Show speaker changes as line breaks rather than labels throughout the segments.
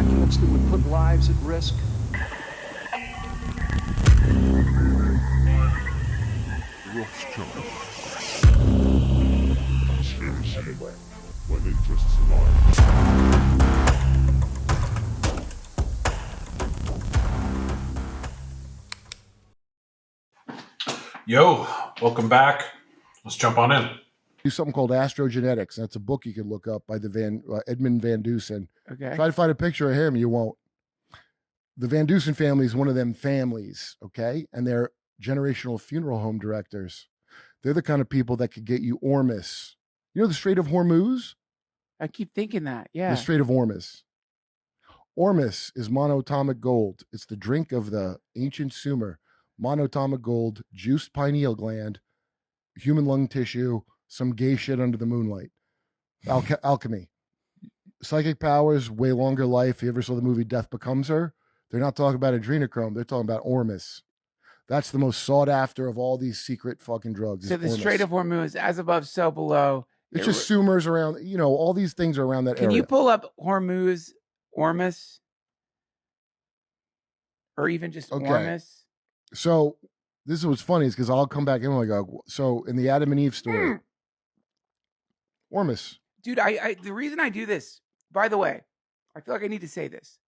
documents that would put lives at risk.
Everywhere, when interests align.
Yo, welcome back. Let's jump on in.
Do something called Astrogenetics. That's a book you can look up by the Edmund Van Dusen.
Okay.
Try to find a picture of him. You won't. The Van Dusen family is one of them families, okay? And they're generational funeral home directors. They're the kind of people that could get you Ormus. You know the Strait of Hormuz?
I keep thinking that. Yeah.
The Strait of Ormus. Ormus is monatomic gold. It's the drink of the ancient Sumer. Monatomic gold, juiced pineal gland, human lung tissue, some gay shit under the moonlight. Alchemy. Psychic powers, way longer life. You ever saw the movie Death Becomes Her? They're not talking about adrenochrome. They're talking about Ormus. That's the most sought after of all these secret fucking drugs.
So the Strait of Hormuz, as above, so below.
It's just Sumers around, you know, all these things are around that area.
Can you pull up Hormuz, Ormus? Or even just Ormus?
So this is what's funny is because I'll come back in and go, so in the Adam and Eve story, Ormus.
Dude, I the reason I do this, by the way, I feel like I need to say this.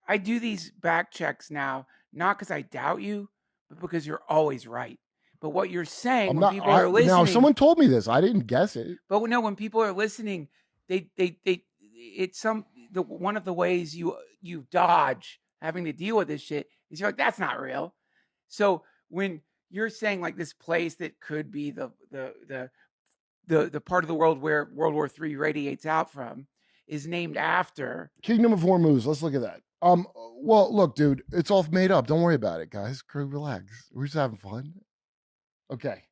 I do these back checks now, not because I doubt you, but because you're always right. But what you're saying when people are listening.
Now, someone told me this. I didn't guess it.
But no, when people are listening, it's one of the ways you dodge having to deal with this shit is you're like, that's not real. So when you're saying like this place that could be the part of the world where World War III radiates out from is named after
Kingdom of Hormuz. Let's look at that. Well, look, dude, it's all made up. Don't worry about it, guys. Relax. We're just having fun. Okay.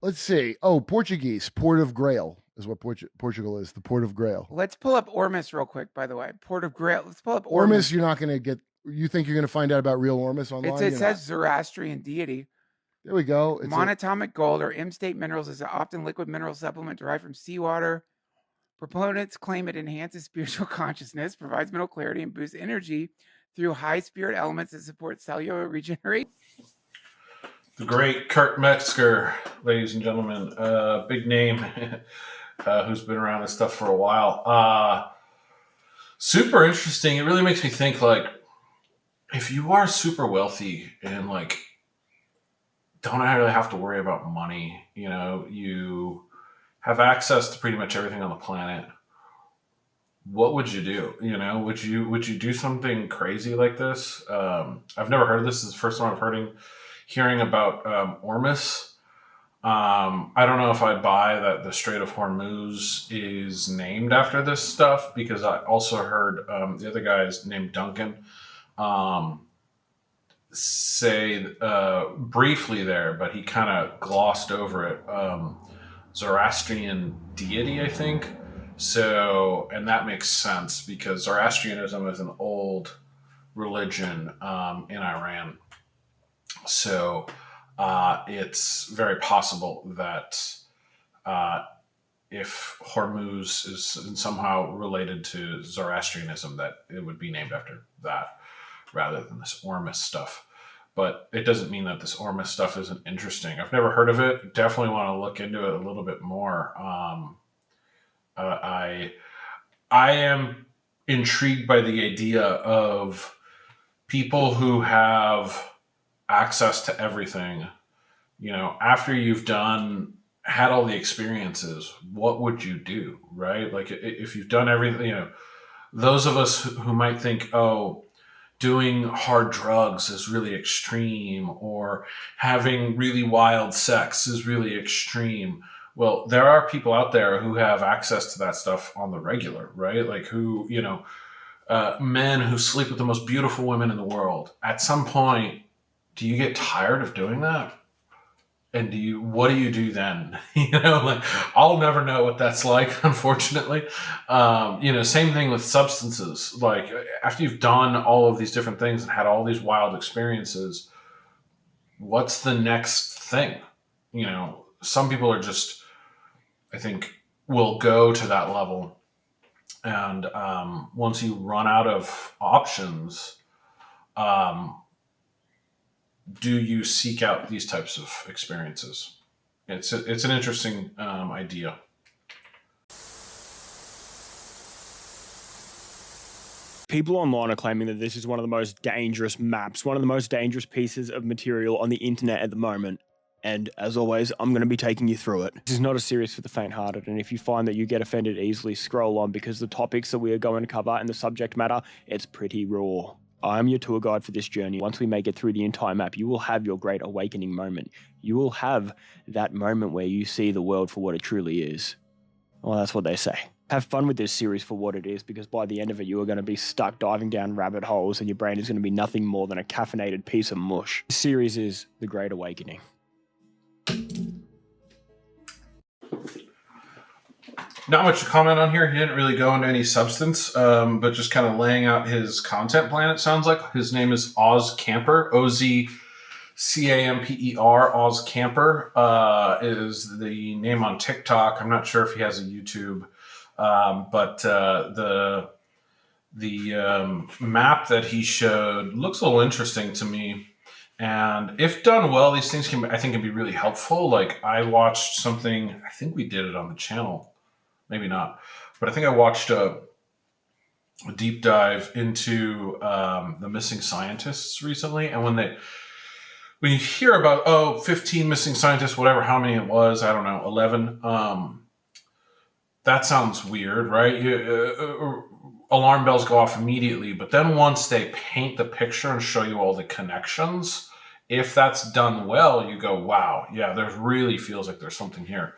Let's see. Oh, Portuguese. Port of Grail is what Portugal is. The Port of Grail.
Let's pull up Ormus real quick, by the way. Port of Grail. Let's pull up
Ormus. You're not going to get. You think you're going to find out about real Ormus online?
It says Zoroastrian deity.
There we go. It's
monatomic gold or M-state minerals is an often liquid mineral supplement derived from seawater. Proponents claim it enhances spiritual consciousness, provides mental clarity, and boosts energy through high spirit elements that support cellular regeneration.
The great Kurt Metzger, ladies and gentlemen, big name, who's been around this stuff for a while. Super interesting. It really makes me think, like, if you are super wealthy and, like, don't really have to worry about money, you know, you have access to pretty much everything on the planet, what would you do? You know, would you do something crazy like this? I've never heard of this. This is the first time I've hearing about Ormus. I don't know if I buy that the Strait of Hormuz is named after this stuff, because I also heard the other guy is named Duncan say briefly there, but he kind of glossed over it. Zoroastrian deity, I think. So, and that makes sense because Zoroastrianism is an old religion in Iran. So it's very possible that if Hormuz is somehow related to Zoroastrianism, that it would be named after that rather than this Ormus stuff. But it doesn't mean that this Ormus stuff isn't interesting. I've never heard of it. Definitely want to look into it a little bit more. I am intrigued by the idea of people who have access to everything. You know, after you've had all the experiences, what would you do, right? Like if you've done everything, you know, those of us who might think, oh, doing hard drugs is really extreme, or having really wild sex is really extreme. Well, there are people out there who have access to that stuff on the regular, right? Like who, you know, men who sleep with the most beautiful women in the world. At some point, do you get tired of doing that? And what do you do then? You know, like I'll never know what that's like, unfortunately. You know, same thing with substances. Like after you've done all of these different things and had all these wild experiences, what's the next thing? You know, some people are just, I think, will go to that level And once you run out of options, um, do you seek out these types of experiences? It's an interesting idea.
People online are claiming that this is one of the most dangerous maps, one of the most dangerous pieces of material on the internet at the moment. And as always, I'm going to be taking you through it. This is not a series for the faint-hearted, and if you find that you get offended easily, scroll on, because the topics that we are going to cover and the subject matter, it's pretty raw. I'm your tour guide for this journey. Once we make it through the entire map, you will have your great awakening moment. You will have that moment where you see the world for what it truly is. Well, that's what they say. Have fun with this series for what it is, because by the end of it, you are going to be stuck diving down rabbit holes and your brain is going to be nothing more than a caffeinated piece of mush. This series is The Great Awakening.
Not much to comment on here. He didn't really go into any substance, but just kind of laying out his content plan, it sounds like. His name is Oz Camper, OzCamper. Oz Camper is the name on TikTok. I'm not sure if he has a YouTube. But the map that he showed looks a little interesting to me. And if done well, these things I think can be really helpful. Like, I watched something, I think we did it on the channel, maybe not, but I think I watched a deep dive into the missing scientists recently. And when you hear about, 15 missing scientists, whatever, how many it was, I don't know, 11, that sounds weird, right? Alarm bells go off immediately. But then once they paint the picture and show you all the connections, if that's done well, you go, wow, yeah, there really feels like there's something here.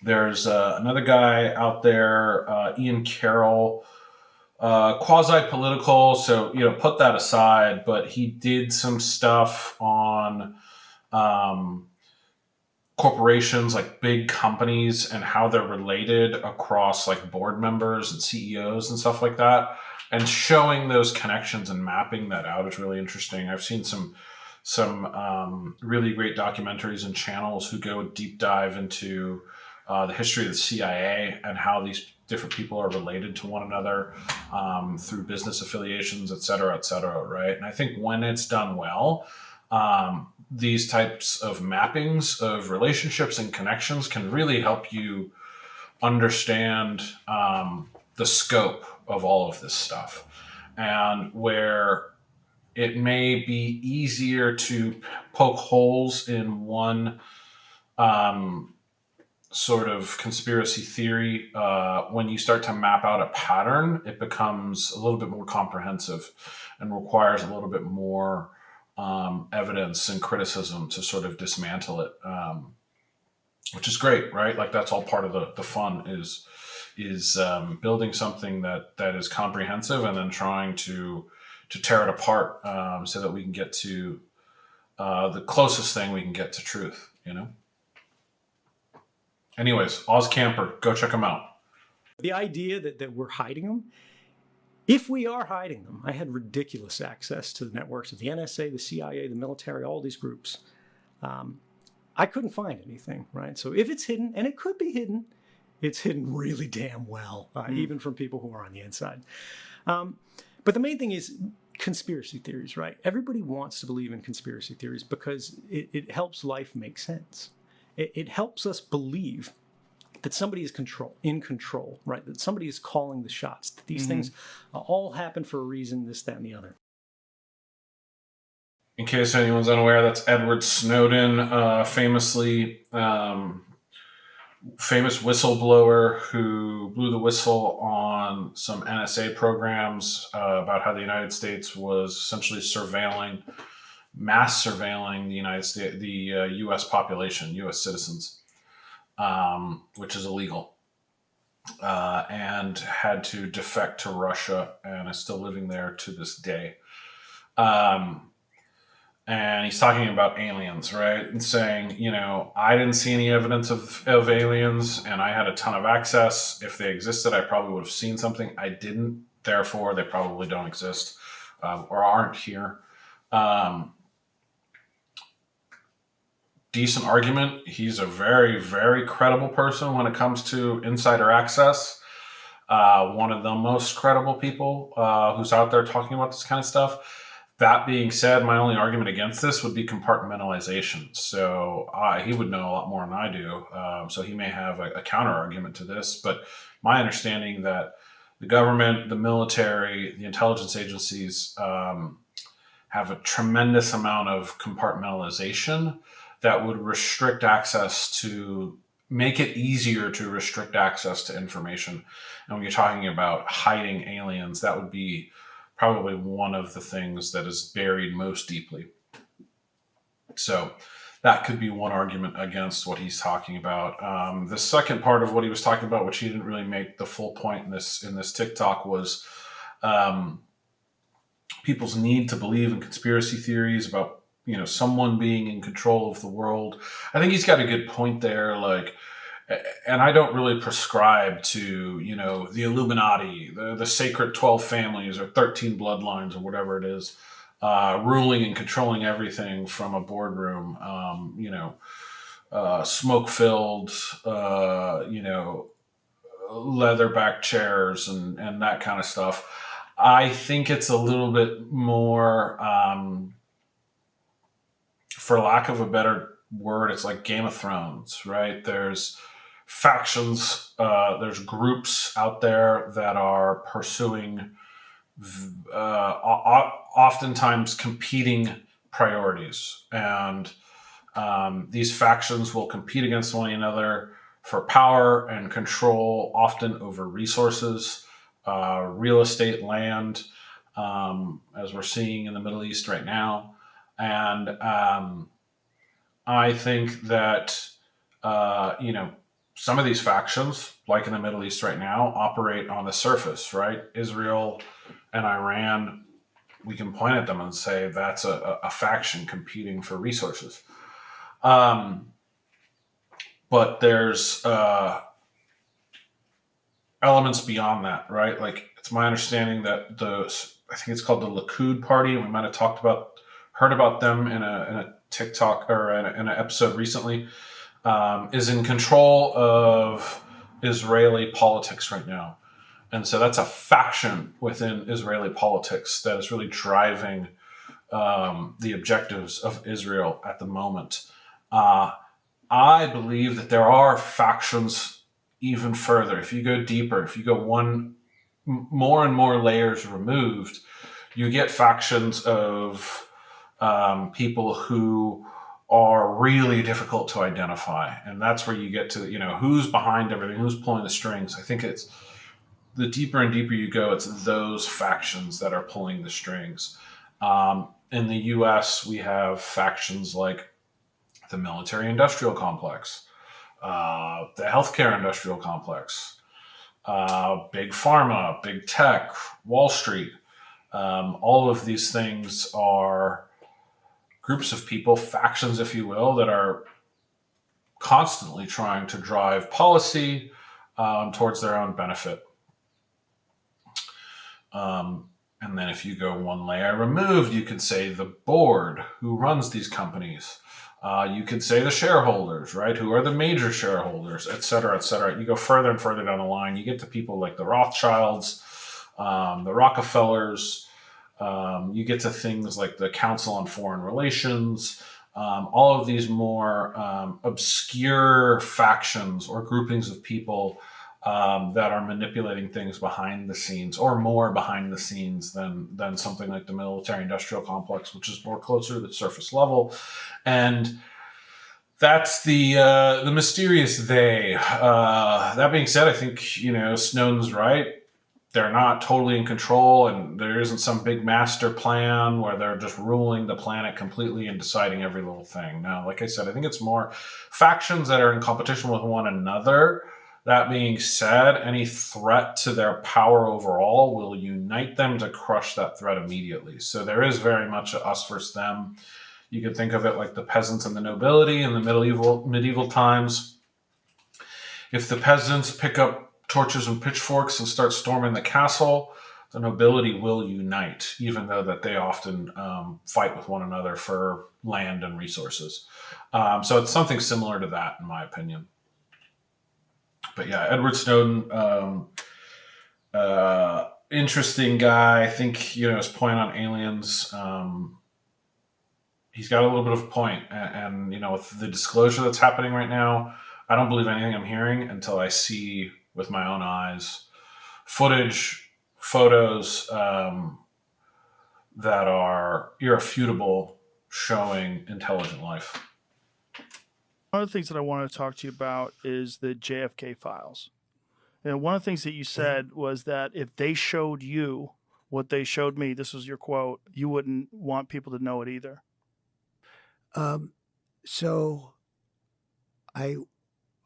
There's another guy out there, Ian Carroll, quasi-political, so, put that aside. But he did some stuff on corporations, like big companies, and how they're related across like board members and CEOs and stuff like that, and showing those connections and mapping that out is really interesting. I've seen some really great documentaries and channels who go deep dive into the history of the CIA and how these different people are related to one another through business affiliations, et cetera, right? And I think when it's done well, these types of mappings of relationships and connections can really help you understand the scope of all of this stuff, and where it may be easier to poke holes in one sort of conspiracy theory. When you start to map out a pattern, it becomes a little bit more comprehensive and requires a little bit more evidence and criticism to sort of dismantle it, which is great, right? Like, that's all part of the fun is building something that is comprehensive and then trying to tear it apart so that we can get to the closest thing we can get to truth, Anyways, Oz Camper, go check him out.
The idea that we're hiding them, if we are hiding them, I had ridiculous access to the networks of the NSA, the CIA, the military, all these groups. I couldn't find anything, right? So if it's hidden, and it could be hidden, it's hidden really damn well, even from people who are on the inside. But the main thing is conspiracy theories, right? Everybody wants to believe in conspiracy theories because it helps life make sense. It helps us believe that somebody is in control, right? That somebody is calling the shots, that these things all happen for a reason, this, that, and the other.
In case anyone's unaware, that's Edward Snowden, famous whistleblower who blew the whistle on some NSA programs about how the United States was essentially mass surveilling the United States, the U.S. population, U.S. citizens, which is illegal, and had to defect to Russia and is still living there to this day. And he's talking about aliens, right? And saying, I didn't see any evidence of aliens, and I had a ton of access. If they existed, I probably would have seen something. I didn't. Therefore, they probably don't exist or aren't here. decent argument. He's a very, very credible person when it comes to insider access. One of the most credible people who's out there talking about this kind of stuff. That being said, my only argument against this would be compartmentalization. So he would know a lot more than I do. So he may have a counter argument to this. But my understanding that the government, the military, the intelligence agencies have a tremendous amount of compartmentalization that would restrict access to, make it easier to restrict access to information. And when you're talking about hiding aliens, that would be probably one of the things that is buried most deeply. So that could be one argument against what he's talking about. The second part of what he was talking about, which he didn't really make the full point in this TikTok, was people's need to believe in conspiracy theories about, you know, someone being in control of the world. I think he's got a good point there. Like, and I don't really prescribe to, you know, the Illuminati, the sacred 12 families or 13 bloodlines or whatever it is, ruling and controlling everything from a boardroom, smoke-filled, leatherback chairs and that kind of stuff. I think it's a little bit more, for lack of a better word, it's like Game of Thrones, right? There's factions, there's groups out there that are pursuing oftentimes competing priorities. And these factions will compete against one another for power and control, often over resources, real estate, land, as we're seeing in the Middle East right now. And I think that, some of these factions, like in the Middle East right now, operate on the surface, right? Israel and Iran, we can point at them and say that's a faction competing for resources. But there's elements beyond that, right? Like, it's my understanding that I think it's called the Likud Party. We might have heard about them in a TikTok or in an episode recently. Is in control of Israeli politics right now. And so that's a faction within Israeli politics that is really driving the objectives of Israel at the moment. I believe that there are factions even further. If you go deeper, if you go more and more layers removed, you get factions of people who are really difficult to identify. And that's where you get to, who's behind everything, who's pulling the strings. I think it's the deeper and deeper you go, it's those factions that are pulling the strings. In the US, we have factions like the military-industrial complex, the healthcare industrial complex, big pharma, big tech, Wall Street. All of these things are groups of people, factions, if you will, that are constantly trying to drive policy towards their own benefit. And then if you go one layer removed, you could say the board who runs these companies. You could say the shareholders, right? Who are the major shareholders, et cetera, et cetera. You go further and further down the line, you get to people like the Rothschilds, the Rockefellers. You get to things like the Council on Foreign Relations, all of these more obscure factions or groupings of people that are manipulating things behind the scenes, or more behind the scenes than something like the military-industrial complex, which is more closer to the surface level. And that's the mysterious they. That being said, I think Snowden's right. They're not totally in control, and there isn't some big master plan where they're just ruling the planet completely and deciding every little thing. No, like I said, I think it's more factions that are in competition with one another. That being said, any threat to their power overall will unite them to crush that threat immediately. So there is very much a us versus them. You could think of it like the peasants and the nobility in the medieval times. If the peasants pick up torches and pitchforks and start storming the castle, the nobility will unite, even though that they often fight with one another for land and resources. So it's something similar to that, in my opinion. But yeah, Edward Snowden, interesting guy. I think his point on aliens. He's got a little bit of a point, and with the disclosure that's happening right now, I don't believe anything I'm hearing until I see with my own eyes footage, photos that are irrefutable, showing intelligent life.
One of the things that I wanted to talk to you about is the JFK files. And one of the things that you said was that if they showed you what they showed me, this was your quote, you wouldn't want people to know it either.
So I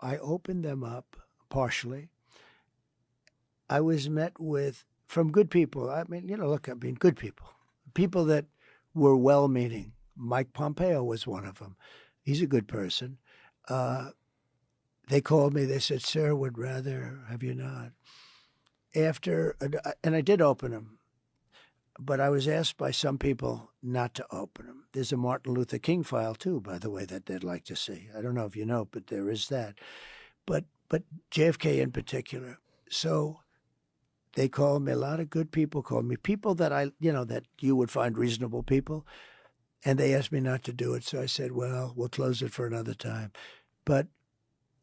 opened them up partially. I was met from good people. I mean, good people that were well-meaning. Mike Pompeo was one of them. He's a good person. They called me. They said, "Sir, would rather have you not." And I did open them, but I was asked by some people not to open them. There's a Martin Luther King file too, by the way, that they'd like to see. I don't know if you know, but there is that. But JFK in particular. So they called me. A lot of good people called me. People that that you would find reasonable people. And they asked me not to do it. So I said, well, we'll close it for another time. But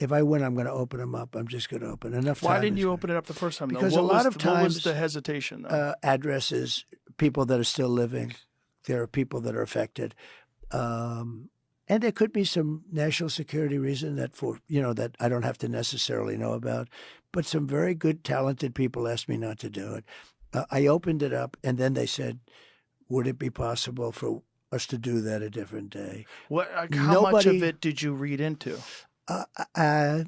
if I win, I'm going to open them up. I'm just going to open enough time.
Why didn't you open it up the first time?
Because
though?
a lot of times,
what was the hesitation? Though?
Addresses, people that are still living. There are people that are affected. And there could be some national security reason that I don't have to necessarily know about. But some very good, talented people asked me not to do it. I opened it up, and then they said, would it be possible for us to do that a different day?
How much of it did you read into?
I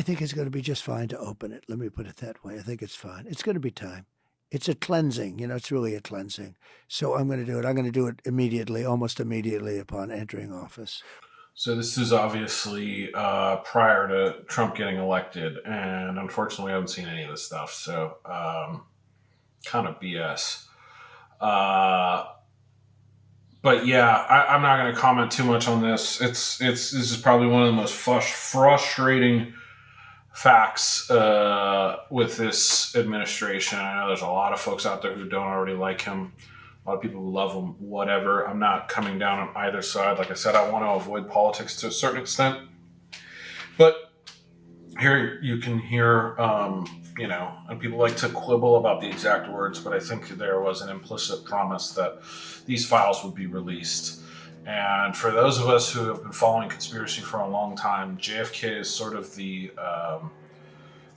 think it's going to be just fine to open it. Let me put it that way. I think it's fine. It's going to be time. It's a cleansing. It's really a cleansing. So I'm going to do it. I'm going to do it immediately, almost immediately upon entering office.
So this is obviously prior to Trump getting elected, and unfortunately, I haven't seen any of this stuff. So kind of BS. But yeah, I'm not going to comment too much on this. This is probably one of the most frustrating facts with this administration. I know there's a lot of folks out there who don't already like him. A lot of people who love him, whatever. I'm not coming down on either side. Like I said, I want to avoid politics to a certain extent. But here you can hear, and people like to quibble about the exact words, but I think there was an implicit promise that these files would be released. And for those of us who have been following conspiracy for a long time, JFK is sort of the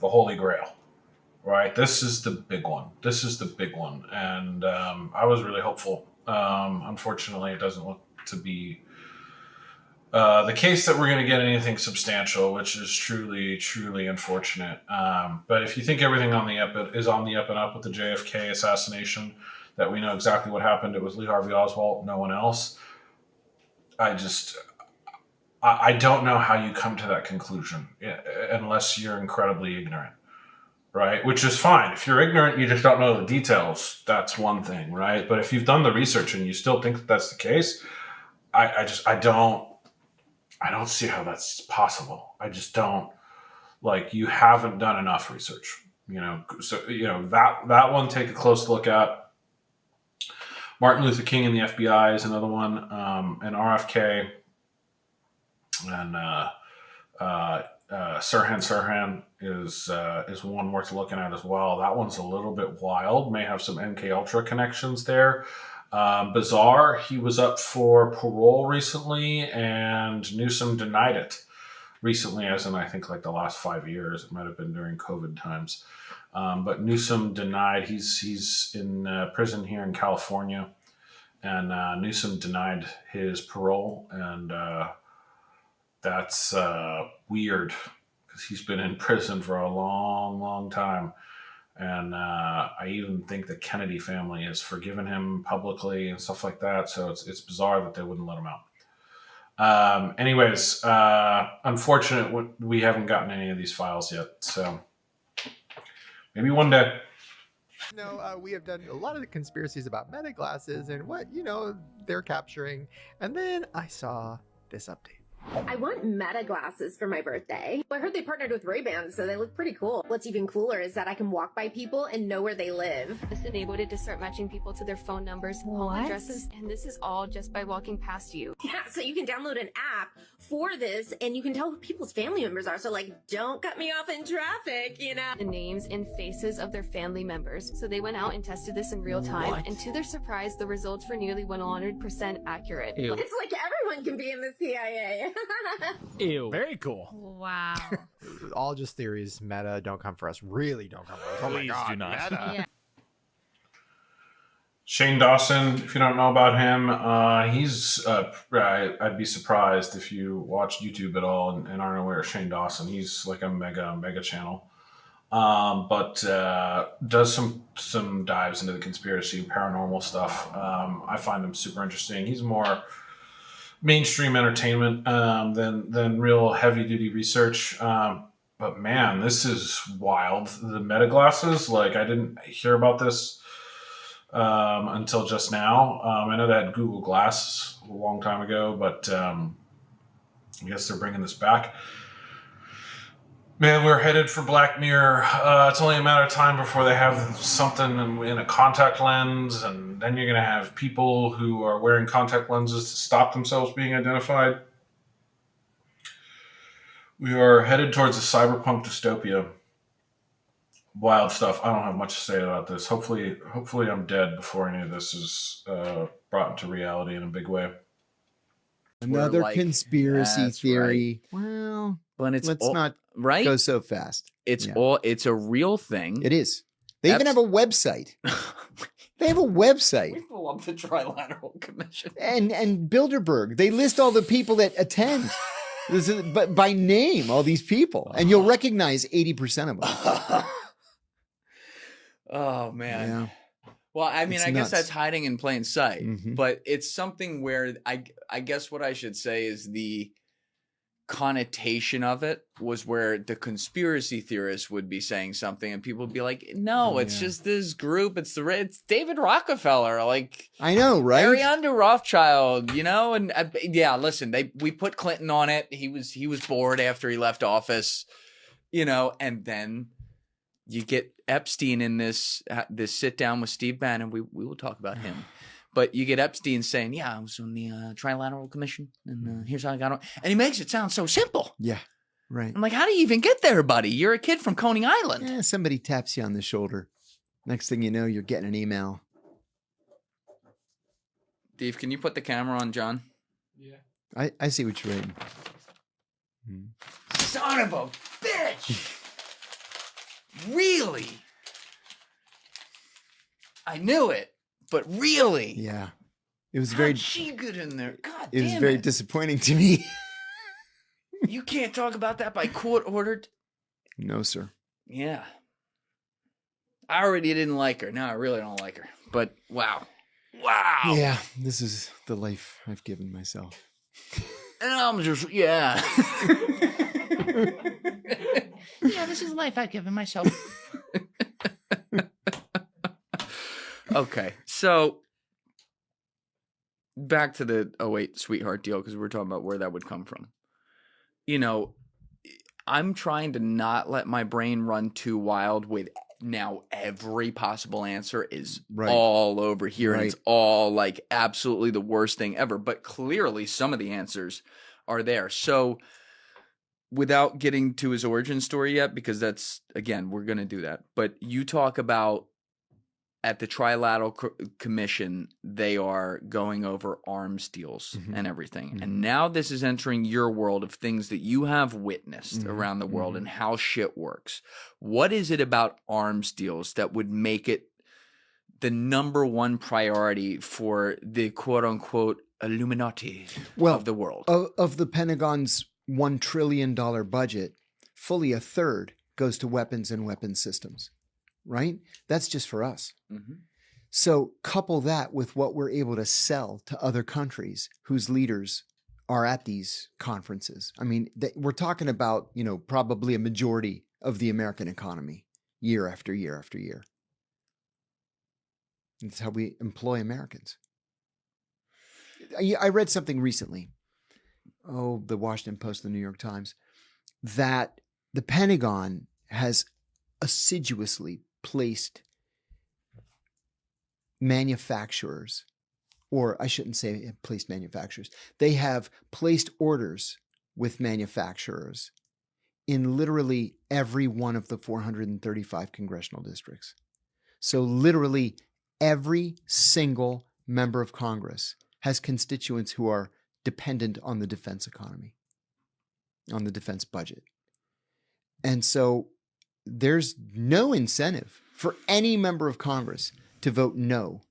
holy grail, right? This is the big one. And I was really hopeful. Unfortunately, it doesn't look to be the case that we're going to get anything substantial, which is truly, truly unfortunate. But if you think everything is on the up and up with the JFK assassination, that we know exactly what happened, it was Lee Harvey Oswald, no one else. I don't know how you come to that conclusion unless you're incredibly ignorant, right? Which is fine. If you're ignorant, you just don't know the details. That's one thing, right? But if you've done the research and you still think that that's the case, I don't see how that's possible. I just don't. You haven't done enough research, So, that one, take a close look at. Martin Luther King and the FBI is another one, and RFK and Sirhan is one worth looking at as well. That one's a little bit wild. May have some MK Ultra connections there. Bizarre. He was up for parole recently, and Newsom denied it recently, as in I think the last 5 years. It might have been during COVID times. But Newsom denied. He's in prison here in California, and Newsom denied his parole, and that's weird because he's been in prison for a long, long time. And I even think the Kennedy family has forgiven him publicly and stuff like that. So it's bizarre that they wouldn't let him out. Anyways, unfortunate we haven't gotten any of these files yet. So Maybe one day.
We have done a lot of the conspiracies about meta glasses and what, they're capturing. And then I saw this update.
I want meta glasses for my birthday. I heard they partnered with Ray-Ban, so they look pretty cool. What's even cooler is that I can walk by people and know where they live.
This enabled it to start matching people to their phone numbers, home addresses, and this is all just by walking past you.
Yeah, so you can download an app for this, and you can tell who people's family members are. So, don't cut me off in traffic,
The names and faces of their family members. So they went out and tested this in real time, and to their surprise, the results were nearly 100% accurate.
It's like everyone can be in the CIA.
Ew. Very cool.
Wow.
All just theories. Meta, don't come for us. Really don't come for us. Oh my
Please
God,
do not.
Meta.
Yeah.
Shane Dawson, if you don't know about him, he's, I'd be surprised if you watch YouTube at all and aren't aware of Shane Dawson. He's like a mega channel. But does some dives into the conspiracy, paranormal stuff. I find him super interesting. He's more mainstream entertainment than real heavy duty research. But man, this is wild. The meta glasses, I didn't hear about this until just now. I know they had Google Glass a long time ago, but I guess they're bringing this back. Man, we're headed for Black Mirror. It's only a matter of time before they have something in a contact lens, and then you're going to have people who are wearing contact lenses to stop themselves being identified. We are headed towards a cyberpunk dystopia. Wild stuff. I don't have much to say about this. Hopefully I'm dead before any of this is brought into reality in a big way.
Another conspiracy theory.
Right. Well, but let's
not
right?
go so fast.
It's a real thing.
It is. They even have a website. They have a website.
We love the Trilateral Commission.
And Bilderberg. They list all the people that attend. But by name, all these people. And you'll recognize 80% of them.
Oh, man.
Yeah.
Well, I mean,
It's
I guess
nuts.
that's hiding in plain sight.
Mhm.
But it's something where I guess what I should say is the connotation of it was where the conspiracy theorists would be saying something and people would be like, no, it's just this group. It's David Rockefeller,
I know, right?
Harry Under Rothschild, and listen, we put Clinton on it. He was bored after he left office, and then you get Epstein in this sit down with Steve Bannon. We will talk about him. But you get Epstein saying, yeah, I was on the Trilateral Commission, and here's how I got on. And he makes it sound so simple.
Yeah, right.
I'm like, how do you even get there, buddy? You're a kid from Coney Island.
Yeah, somebody taps you on the shoulder. Next thing you know, you're getting an email.
Dave, can you put the camera on John?
Yeah. I see what you're writing.
Son of a bitch! Really? I knew it. But really?
Yeah. It was
How'd she get in there? God
It was
damn
very
it.
disappointing to me.
You can't talk about that by court ordered?
No, sir.
Yeah. I already didn't like her. Now I really don't like her. But wow. Wow.
Yeah, this is the life I've given myself.
And I'm just, yeah.
Yeah, this is life I've given myself.
Okay, so back to the 08 sweetheart deal, because we were talking about where that would come from. I'm trying to not let my brain run too wild with now every possible answer is all over here. And it's all absolutely the worst thing ever. But clearly some of the answers are there. So without getting to his origin story yet, because that's, again, we're going to do that. But you talk about at the Trilateral Commission, they are going over arms deals and everything. And now this is entering your world of things that you have witnessed around the world and how shit works. What is it about arms deals that would make it the number one priority for the quote-unquote Illuminati of the world?
Of the Pentagon's $1 trillion budget, fully a third goes to weapons and weapons systems. Right? That's just for us. So couple that with what we're able to sell to other countries whose leaders are at these conferences. I mean, we're talking about, probably a majority of the American economy year after year after year. That's how we employ Americans. I read something recently, the Washington Post, the New York Times, that the Pentagon has assiduously placed manufacturers, or I shouldn't say placed manufacturers, they have placed orders with manufacturers in literally every one of the 435 congressional districts. So literally every single member of Congress has constituents who are dependent on the defense economy, on the defense budget. And so there's no incentive for any member of Congress to vote no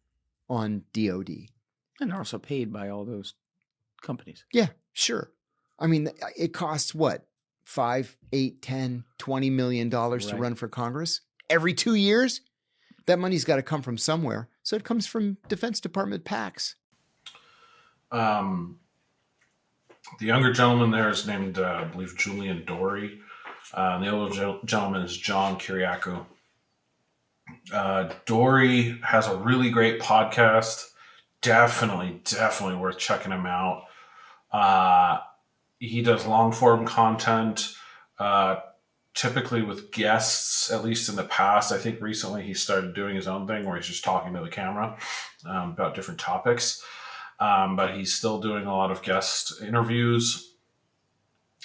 on DOD.
And they're also paid by all those companies.
Yeah, sure. I mean, it costs what? $5, $8, $10, $20 million to run for Congress every 2 years? That money's got to come from somewhere. So it comes from Defense Department PACs.
The younger gentleman there is named, I believe, Julian Dory. The older gentleman is John Kiriakou. Dory has a really great podcast. Definitely worth checking him out. He does long form content, typically with guests, at least in the past. I think recently he started doing his own thing where he's just talking to the camera about different topics. But he's still doing a lot of guest interviews.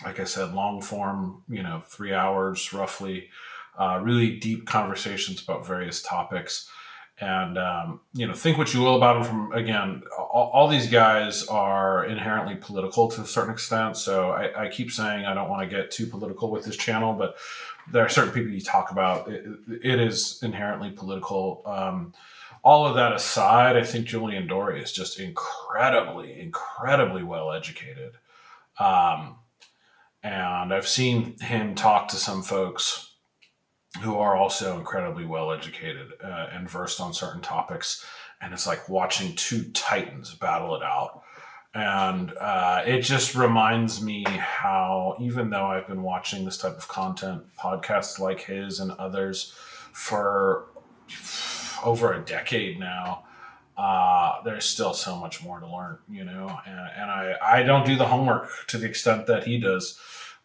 Like I said, long form, 3 hours roughly, really deep conversations about various topics. And, think what you will about him from, again, all these guys are inherently political to a certain extent. So I keep saying I don't want to get too political with this channel, but there are certain people you talk about. It is inherently political. All of that aside, I think Julian Dory is just incredibly well educated. And I've seen him talk to some folks who are also incredibly well educated and versed on certain topics. And it's like watching two titans battle it out. And it just reminds me how, even though I've been watching this type of content, podcasts like his and others for over a decade now, there's still so much more to learn, and I don't do the homework to the extent that he does.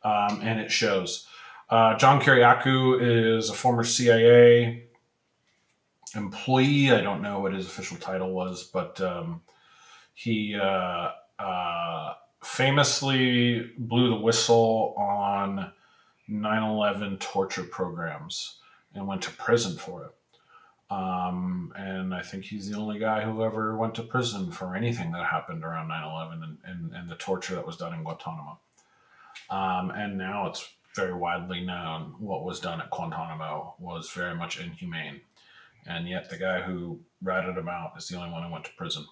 And it shows. John Kiriakou is a former CIA employee. I don't know what his official title was, but he famously blew the whistle on 9/11 torture programs and went to prison for it. And I think he's the only guy who ever went to prison for anything that happened around 9/11 and the torture that was done in Guantanamo. And now it's very widely known what was done at Guantanamo was very much inhumane. And yet the guy who ratted him out is the only one who went to prison.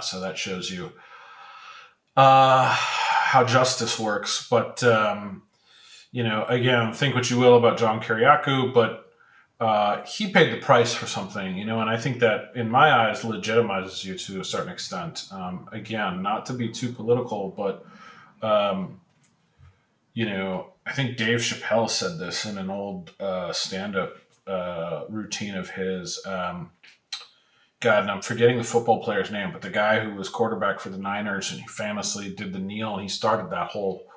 So that shows you how justice works. But, again, think what you will about John Kiriakou, but he paid the price for something, and I think that in my eyes legitimizes you to a certain extent. Again, not to be too political, but I think Dave Chappelle said this in an old stand-up routine of his. God, and I'm forgetting the football player's name, but the guy who was quarterback for the Niners and he famously did the kneel and he started that whole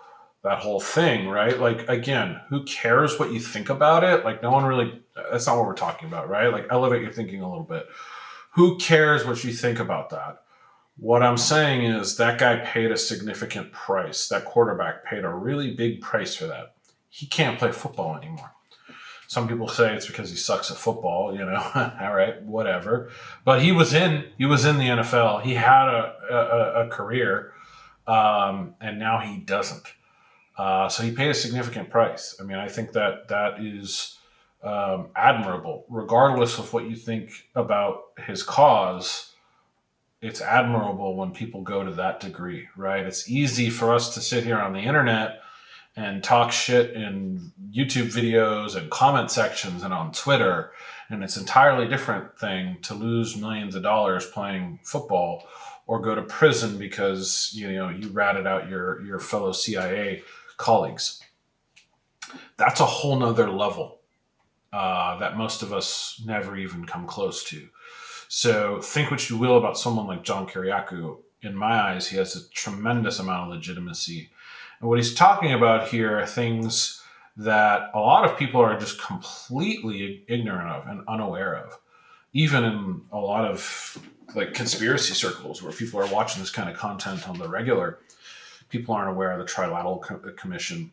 thing, right? Like, again, who cares what you think about it? Like, no one really, that's not what we're talking about, right? Like, elevate your thinking a little bit. Who cares what you think about that? What I'm saying is that guy paid a significant price. That quarterback paid a really big price for that. He can't play football anymore. Some people say it's because he sucks at football, all right, whatever. But he was in the NFL. He had a career, and now he doesn't. So he paid a significant price. I mean, I think that is admirable, regardless of what you think about his cause. It's admirable when people go to that degree, right? It's easy for us to sit here on the internet and talk shit in YouTube videos and comment sections and on Twitter. And it's an entirely different thing to lose millions of dollars playing football or go to prison because, you ratted out your fellow CIA colleagues. That's a whole nother level. that most of us never even come close to. So think what you will about someone like John Kiriakou. In my eyes, he has a tremendous amount of legitimacy. And what he's talking about here are things that a lot of people are just completely ignorant of and unaware of. Even in a lot of like conspiracy circles where people are watching this kind of content on the regular, people aren't aware of the Trilateral Commission,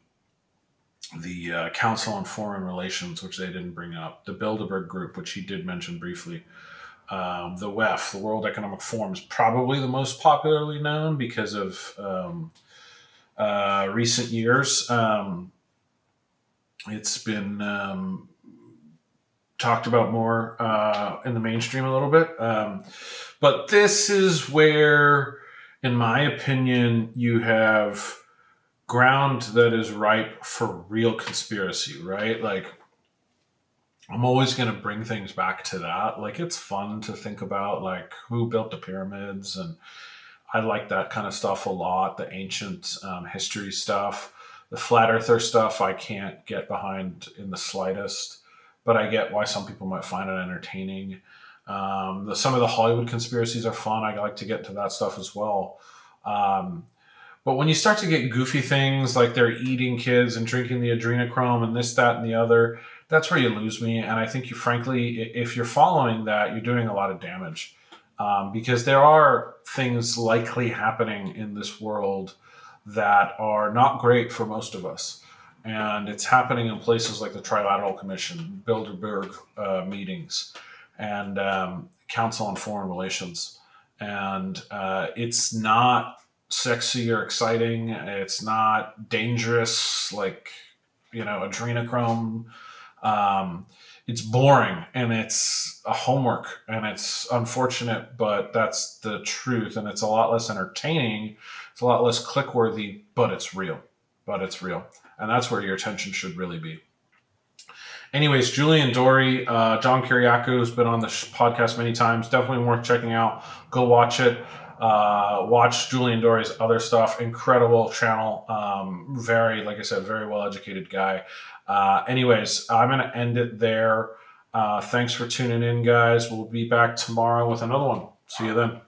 the Council on Foreign Relations, which they didn't bring up, the Bilderberg Group, which he did mention briefly, the WEF, the World Economic Forum, is probably the most popularly known because of recent years. It's been talked about more in the mainstream a little bit. But this is where, in my opinion, you have ground that is ripe for real conspiracy, right? Like, I'm always going to bring things back to that. Like, it's fun to think about, like, who built the pyramids, and I like that kind of stuff a lot, the ancient history stuff. The flat earther stuff I can't get behind in the slightest, but I get why some people might find it entertaining. Some of the Hollywood conspiracies are fun. I like to get to that stuff as well. But when you start to get goofy things like they're eating kids and drinking the adrenochrome and this, that, and the other, that's where you lose me. And I think you, frankly, if you're following that, you're doing a lot of damage. Because there are things likely happening in this world that are not great for most of us. And it's happening in places like the Trilateral Commission, Bilderberg meetings, and Council on Foreign Relations. And it's not sexy or exciting. It's not dangerous like, adrenochrome. It's boring and it's a homework and it's unfortunate, but that's the truth. And it's a lot less entertaining. It's a lot less click worthy, but it's real. And that's where your attention should really be. Anyways, Julian Dory, John Kiriakou has been on the podcast many times. Definitely worth checking out. Go watch it. Watch Julian Dory's other stuff. Incredible channel. Very, like I said, very well-educated guy. Anyways, I'm going to end it there. Thanks for tuning in, guys. We'll be back tomorrow with another one. See you then.